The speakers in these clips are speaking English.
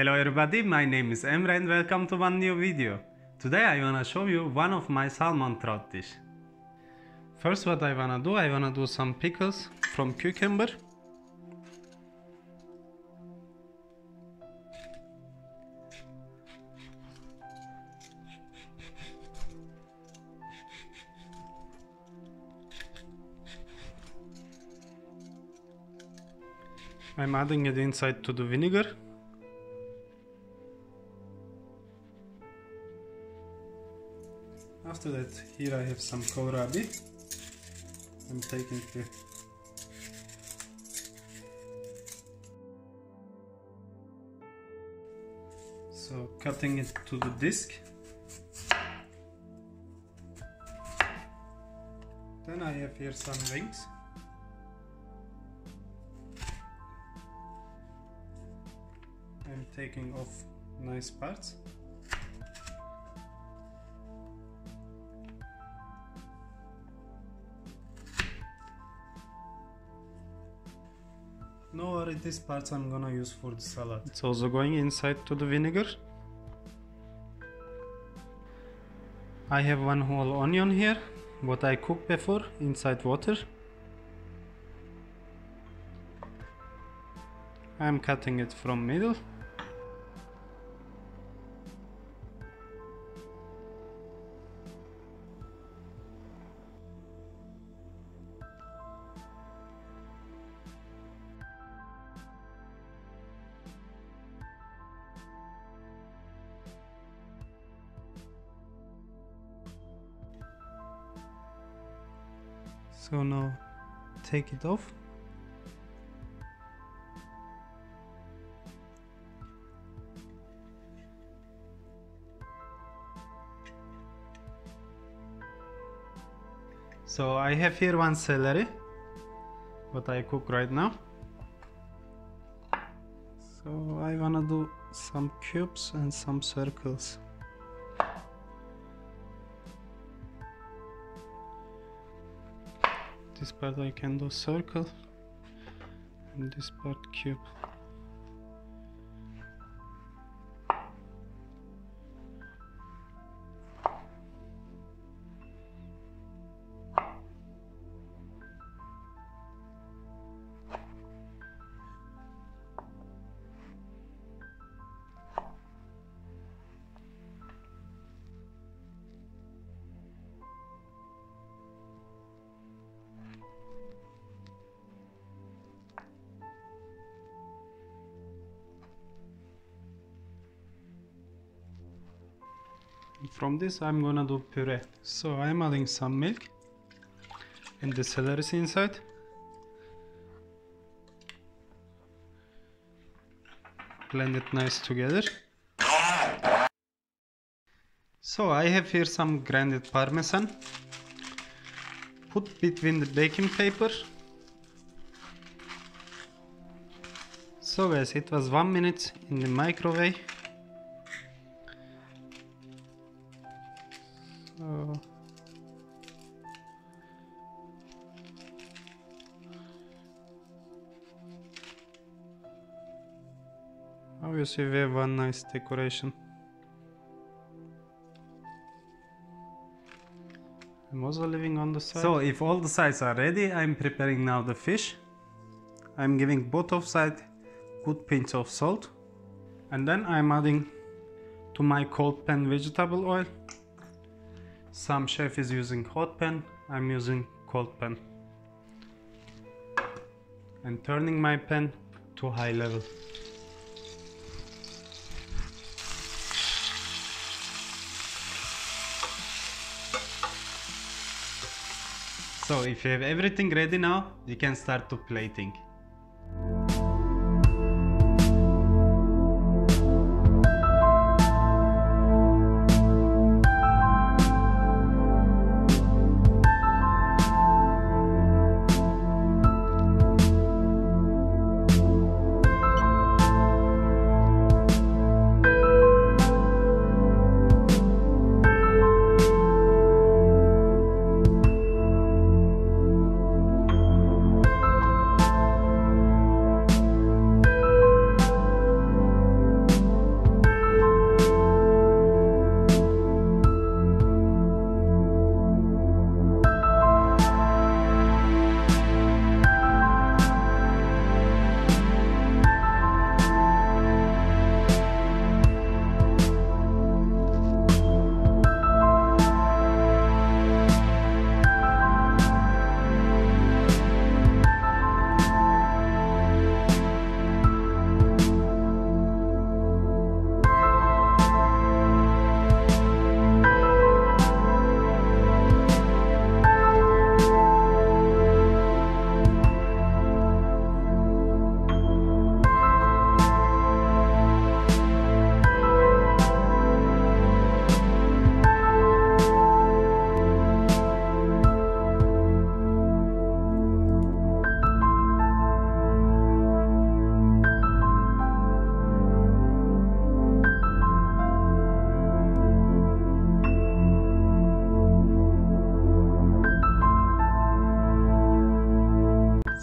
Hello everybody, my name is Emre and welcome to one new video. Today I wanna show you one of my salmon trout dish. First what I wanna do some pickles from cucumber. I'm adding it inside to the vinegar. After that, here I have some kohlrabi. I'm taking the cutting it to the disc. Then I have here some wings. I'm taking off nice parts. No worry, these parts I'm gonna use for the salad. It's also going inside to the vinegar. I have one whole onion here, what I cooked before, inside water. I'm cutting it from middle. So now take it off. So I have here one celery, what I cook right now. So I wanna do some cubes and some circles. This part I can do circle and this part cube. From this I'm gonna do puree. So I'm adding some milk and the celery inside. Blend it nice together. So I have here some grounded parmesan. Put between the baking paper. So guys, it was 1 minute in the microwave. Obviously we have one nice decoration. I'm also leaving on the side. So if all the sides are ready, I'm preparing now the fish. I'm giving both of sides good pinch of salt. And then I'm adding to my cold pan vegetable oil. Some chef is using hot pan, I'm using cold pan. And turning my pan to high level. So if you have everything ready now, you can start to plating.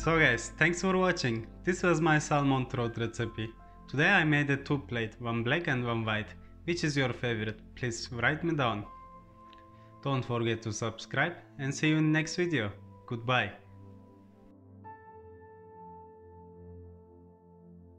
So guys, thanks for watching. This was my salmon trout recipe. Today I made a 2-plate, one black and one white. Which is your favorite? Please write me down. Don't forget to subscribe and see you in next video. Goodbye.